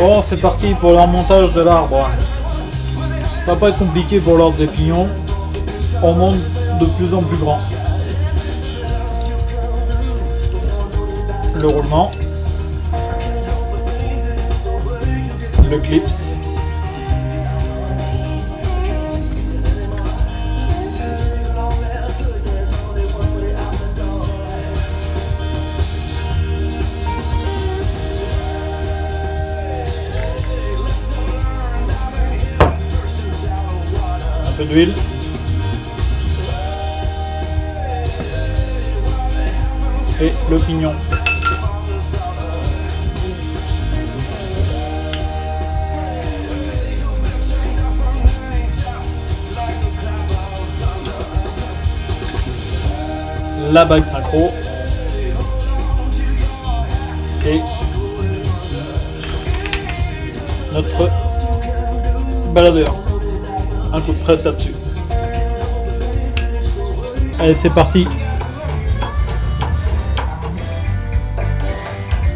Bon, c'est parti pour le remontage de l'arbre. Ça va pas être compliqué pour l'ordre des pignons. On monte de plus en plus grand. Le roulement. Le clips. Un peu d'huile. Et le pignon. La bague synchro et notre baladeur. Un coup de presse là-dessus. Allez, c'est parti.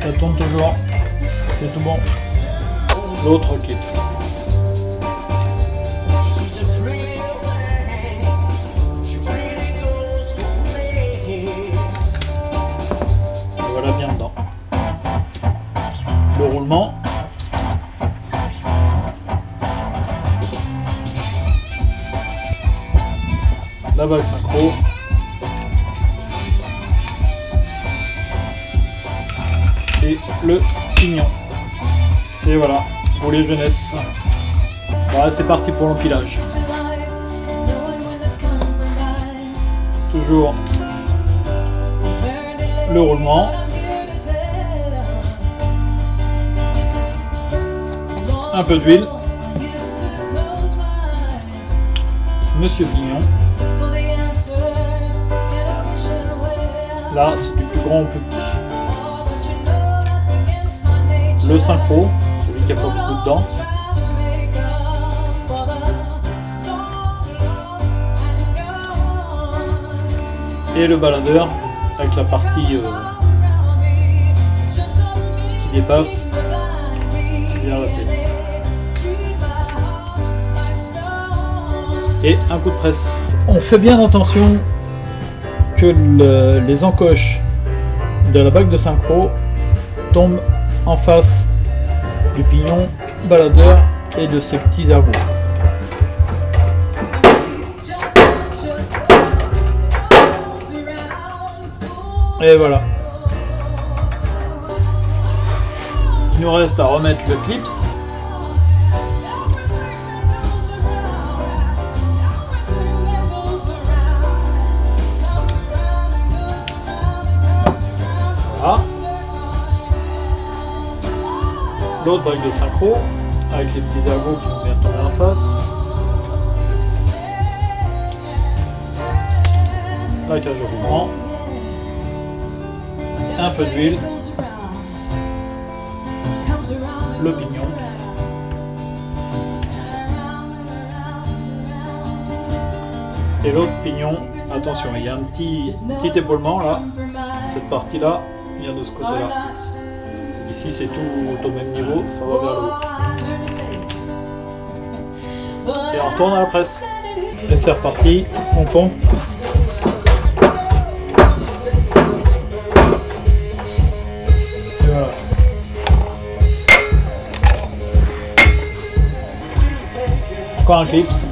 Ça tourne toujours. C'est tout bon. L'autre clips. Voilà, bien dedans. Le roulement. La bague synchro. Et le pignon. Et voilà, pour les jeunesses. Voilà, c'est parti pour l'empilage. Toujours le roulement. Un peu d'huile. Monsieur Pignon. Là, c'est du plus grand au plus petit. Le synchro, celui qui a pas beaucoup dedans. Et le baladeur avec la partie qui dépasse vers la tête. Et un coup de presse. On fait bien attention que les encoches de la bague de synchro tombent en face du pignon baladeur et de ses petits ergots. Et voilà. Il nous reste à remettre le clips. Voilà. L'autre bague de synchro avec les petits ergots qui vont bien tomber en face. La cage de roulement. Un peu d'huile. Le pignon. Et l'autre pignon, attention, il y a un petit épaulement là. Cette partie là vient de ce côté là. Ici c'est tout au même niveau, ça va vers le haut. Et on retourne à la presse. Et c'est reparti, on pompe. Et voilà. Encore un clips.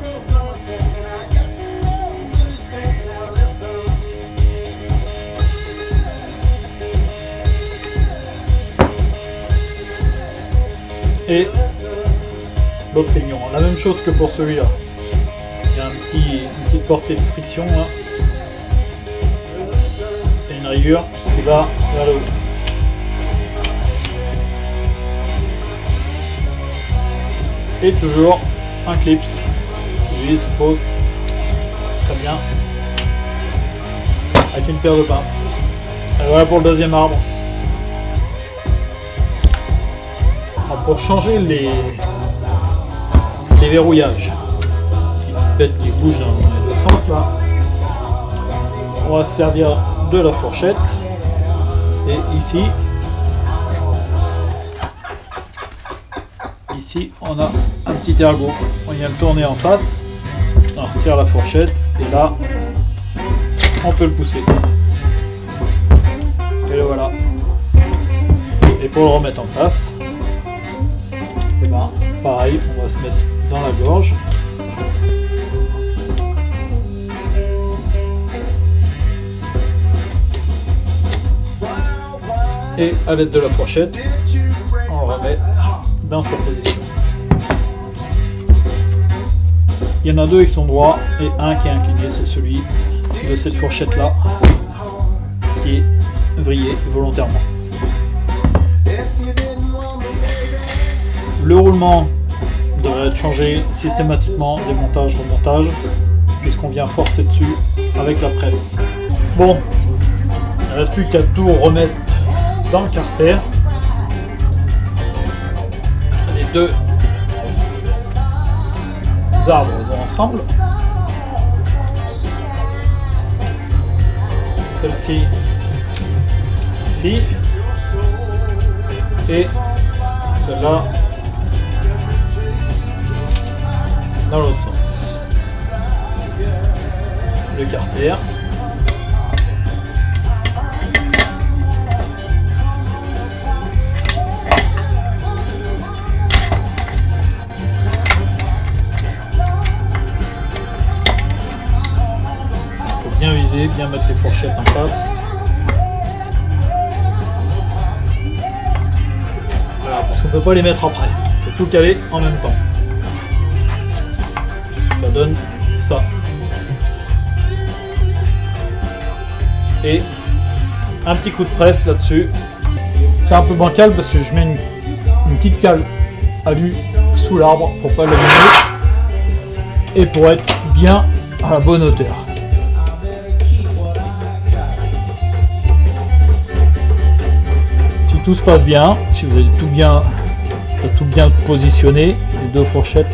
Et l'autre pignon, la même chose que pour celui-là. Il y a une petite portée de friction là. Et une rayure qui va vers le haut. Et toujours un clips. Lui se pose très bien. Avec une paire de pinces. Et voilà pour le deuxième arbre. Pour changer les verrouillages, petite bête qui bouge dans les deux sens là, on va se servir de la fourchette et ici ici on a un petit ergot. On vient le tourner en face, on retire la fourchette et là on peut le pousser. Et le voilà. Et pour le remettre en place, et ben pareil, on va se mettre dans la gorge. Et à l'aide de la fourchette, on le remet dans sa position. Il y en a deux qui sont droits et un qui est incliné, c'est celui de cette fourchette là qui est vrillé volontairement. Le roulement devrait être changé systématiquement, démontage, remontage, puisqu'on vient forcer dessus avec la presse. Bon, il ne reste plus qu'à tout remettre dans le carter. Les deux arbres vont ensemble. Celle-ci ici et celle-là dans l'autre sens. Le carter. Bien viser, bien mettre les fourchettes en face. Voilà, parce qu'on ne peut pas les mettre après. Il faut tout caler en même temps. Ça donne ça. Et un petit coup de presse là-dessus. C'est un peu bancal parce que je mets une petite cale alu sous l'arbre pour pas l'abîmer et pour être bien à la bonne hauteur. Si tout se passe bien, si vous avez tout bien positionné, les deux fourchettes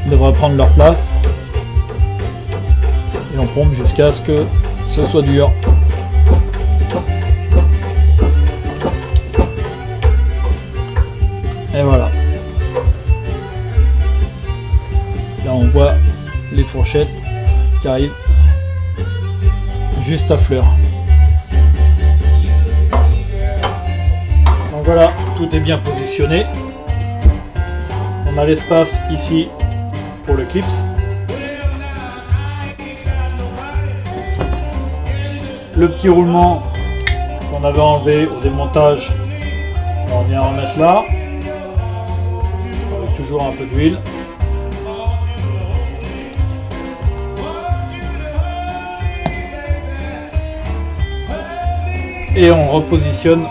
devraient prendre leur place et on pompe jusqu'à ce que ce soit dur. Et voilà. Là on voit les fourchettes qui arrivent juste à fleur. Donc voilà, tout est bien positionné. On a l'espace ici pour le clips. Le petit roulement qu'on avait enlevé au démontage, on vient remettre là. Avec toujours un peu d'huile. Et on repositionne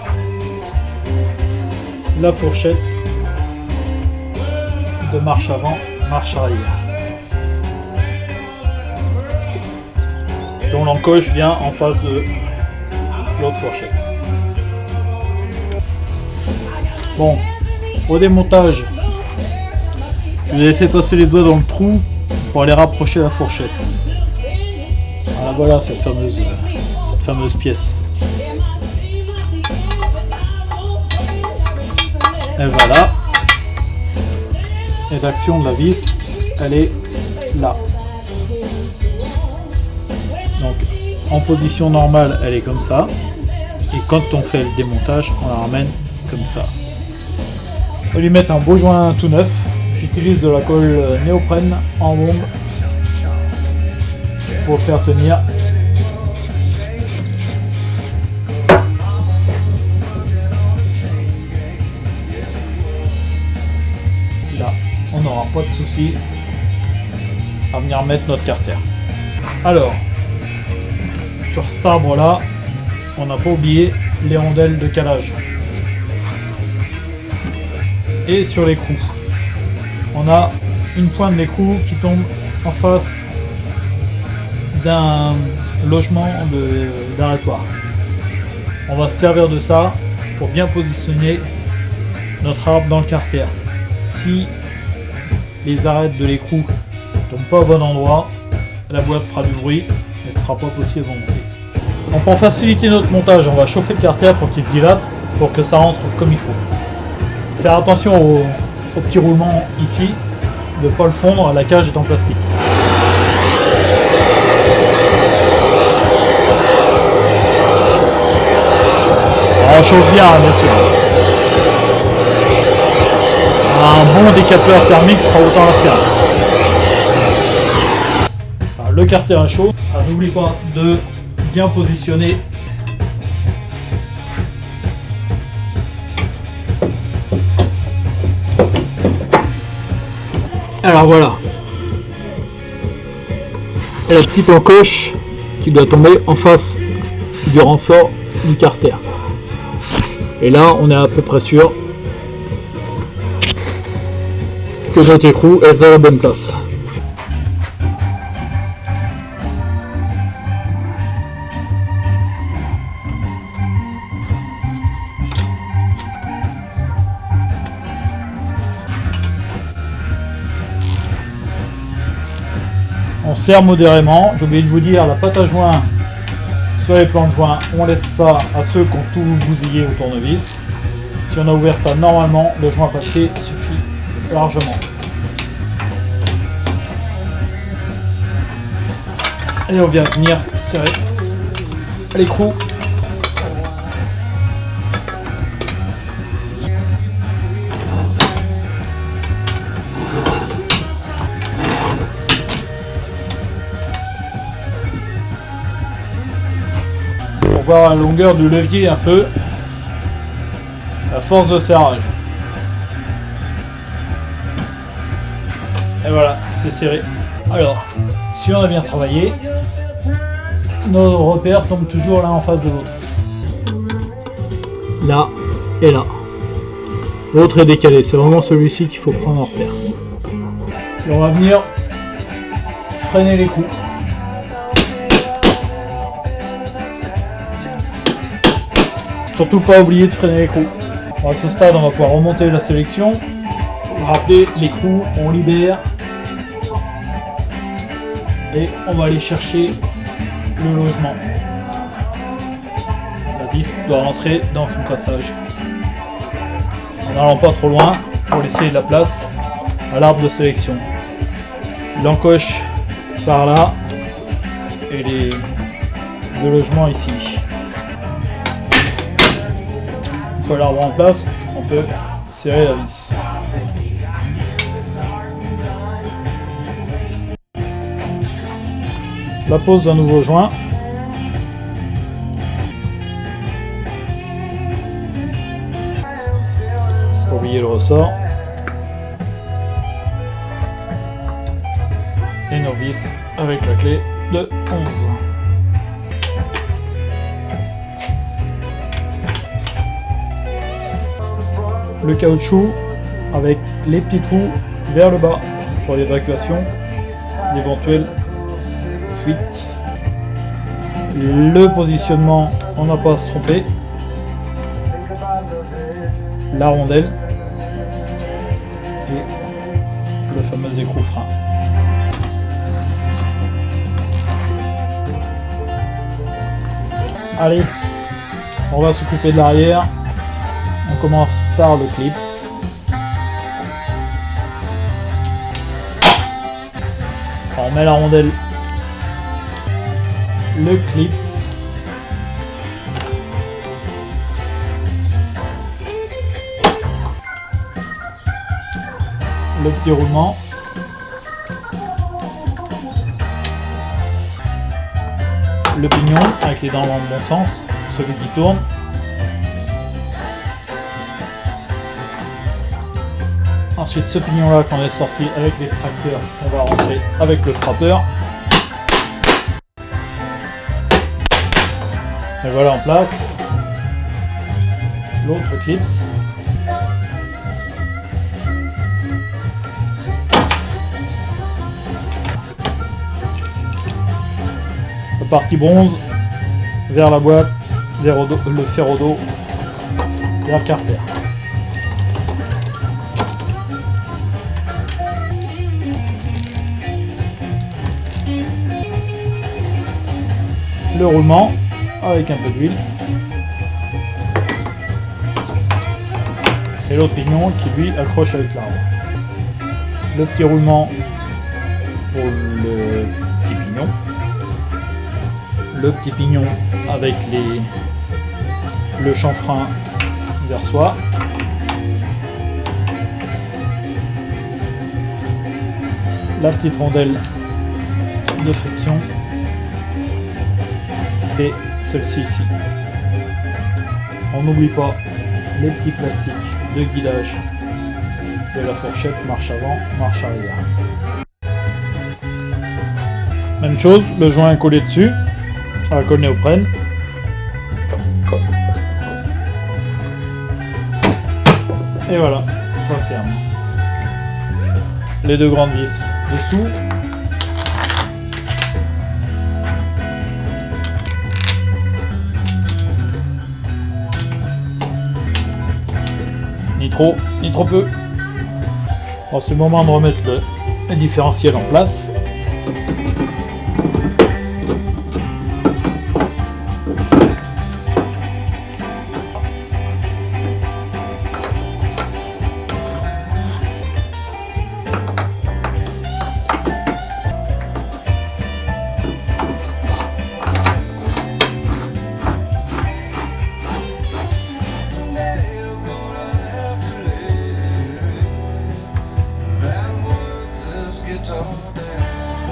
la fourchette de marche avant, marche arrière. Donc l'encoche vient en face de l'autre fourchette. Bon, au démontage, je vous ai fait passer les doigts dans le trou pour aller rapprocher la fourchette. Voilà cette fameuse pièce. Et voilà. Et l'action de la vis, elle est là. Donc en position normale, elle est comme ça. Et quand on fait le démontage, on la ramène comme ça. On va lui mettre un beau joint tout neuf. J'utilise de la colle néoprène en bombe pour faire tenir. Là, on n'aura pas de souci à venir mettre notre carter. Alors, sur cet arbre là, on n'a pas oublié les rondelles de calage. Et sur l'écrou, on a une pointe d'écrou qui tombe en face d'un logement d'aérotoire. On va se servir de ça pour bien positionner notre arbre dans le carter. Si les arêtes de l'écrou ne tombent pas au bon endroit, la boîte fera du bruit et ce ne sera pas possible à monter. Donc pour faciliter notre montage, on va chauffer le carter pour qu'il se dilate, pour que ça rentre comme il faut. Faire attention au petit roulement ici, de ne pas le fondre, la cage est en plastique. On chauffe bien sûr. Un bon décapeur thermique fera autant l'affaire. Le carter est chaud. N'oublie pas de bien positionner alors voilà. Et la petite encoche qui doit tomber en face du renfort du carter. Et là, on est à peu près sûr que notre écrou est dans la bonne place. On serre modérément. J'ai oublié de vous dire, la pâte à joint sur les plans de joint, on laisse ça à ceux qui ont tout bousillé au tournevis. Si on a ouvert ça normalement, le joint passé suffit largement. Et on vient venir serrer l'écrou. Pour voir la longueur du levier un peu, la force de serrage. Et voilà, c'est serré. Alors, si on a bien travaillé, nos repères tombent toujours l'un en face de l'autre. Là et là. L'autre est décalé, c'est vraiment celui-ci qu'il faut prendre en repère. Et on va venir freiner les coups. Surtout pas oublier de freiner l'écrou. À ce stade, on va pouvoir remonter la sélection. Rappelez, l'écrou, on libère. Et on va aller chercher le logement. La vis doit rentrer dans son passage. En n'allant pas trop loin pour laisser de la place à l'arbre de sélection. L'encoche par là et le logement ici. Une fois l'arbre en place, on peut serrer la vis. La pose d'un nouveau joint. Pour oublier le ressort. Et nos vis avec la clé de 11. Le caoutchouc avec les petits trous vers le bas pour l'évacuation d'éventuelles fuites. Le positionnement, on n'a pas à se tromper. La rondelle et le fameux écrou frein. Allez, on va s'occuper de l'arrière. On commence par le clips. On met la rondelle, le clips, le petit roulement, le pignon avec les dents dans le bon sens, celui qui tourne. Ensuite, ce pignon là qu'on est sorti avec l'extracteur, on va rentrer avec le frappeur. Et voilà en place. L'autre clips. La partie bronze vers la boîte, vers le ferro-dos, vers le carter. Le roulement avec un peu d'huile et et l'autre pignon qui lui accroche avec l'arbre. Le petit roulement pour le petit pignon. Le petit pignon avec le chanfrein vers soi. La petite rondelle de friction et celle-ci ici. On n'oublie pas les petits plastiques de guidage de la fourchette marche avant, marche arrière. Même chose, le joint est collé dessus à la colle néoprène. Et voilà, ça ferme. Les deux grandes vis dessous. Ni trop, ni trop peu. Bon, c'est le moment de remettre le différentiel en place.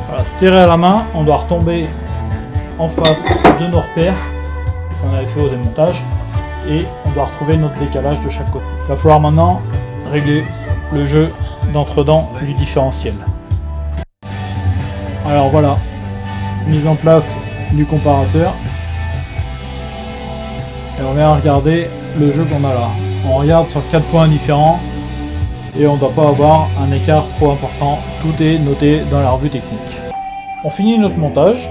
Voilà, serré à la main, on doit retomber en face de nos repères qu'on avait fait au démontage et on doit retrouver notre décalage de chaque côté. Il va falloir maintenant régler le jeu d'entre-dents du différentiel. Alors voilà, mise en place du comparateur et on vient regarder le jeu qu'on a là. On regarde sur 4 points différents et on ne doit pas avoir un écart trop important. Tout est noté dans la revue technique. On finit notre montage.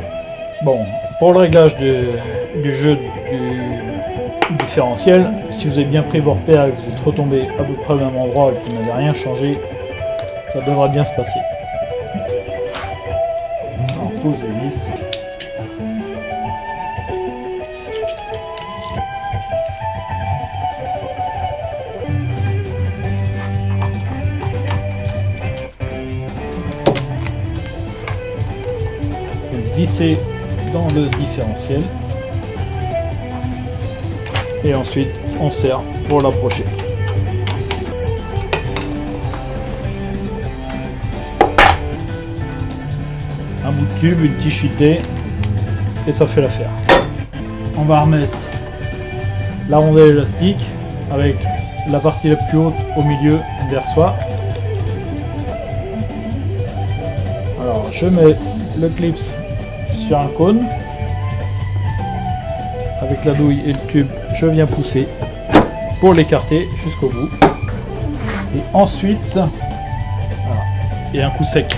Bon, pour le réglage du jeu du différentiel, si vous avez bien pris vos repères et que vous êtes retombé à peu près au même endroit et que vous n'avez rien changé, ça devrait bien se passer. On pose les vis. Visser dans le différentiel et ensuite on serre pour l'approcher. Un bout de tube, une tige filetée et ça fait l'affaire. On va remettre la rondelle élastique avec la partie la plus haute au milieu vers soi. Alors je mets le clip sur un cône avec la douille et le tube, je viens pousser pour l'écarter jusqu'au bout et ensuite voilà, et un coup sec.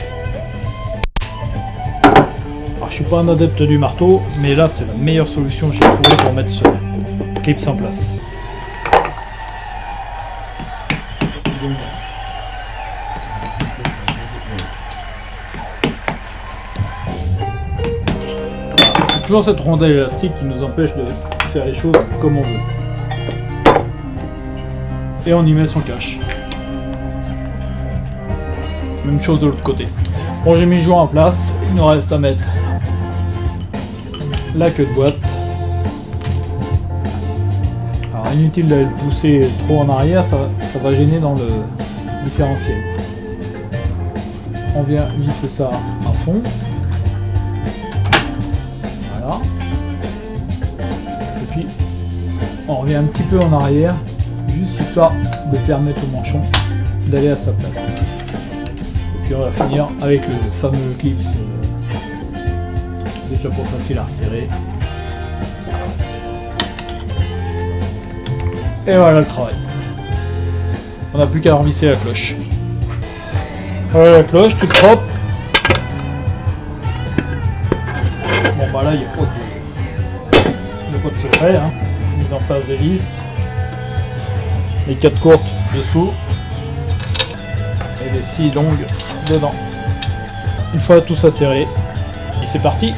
Alors je suis pas un adepte du marteau, mais là c'est la meilleure solution que j'ai trouvée pour mettre ce clip en place. Toujours cette rondelle élastique qui nous empêche de faire les choses comme on veut. Et on y met son cache. Même chose de l'autre côté. Bon, j'ai mis le joint en place, il nous reste à mettre la queue de boîte. Alors inutile d'aller le pousser trop en arrière, ça va gêner dans le différentiel. On vient visser ça à fond. Et puis on revient un petit peu en arrière, juste histoire de permettre au manchon d'aller à sa place. Et puis on va finir avec le fameux clip, déjà pas facile à retirer. Et voilà le travail. On n'a plus qu'à revisser la cloche. Voilà la cloche, toute propre. Bon bah là il n'y a pas de secret, hein. Mise en place des vis, les 4 courtes dessous et les 6 longues dedans. Une fois tout ça serré, et c'est parti.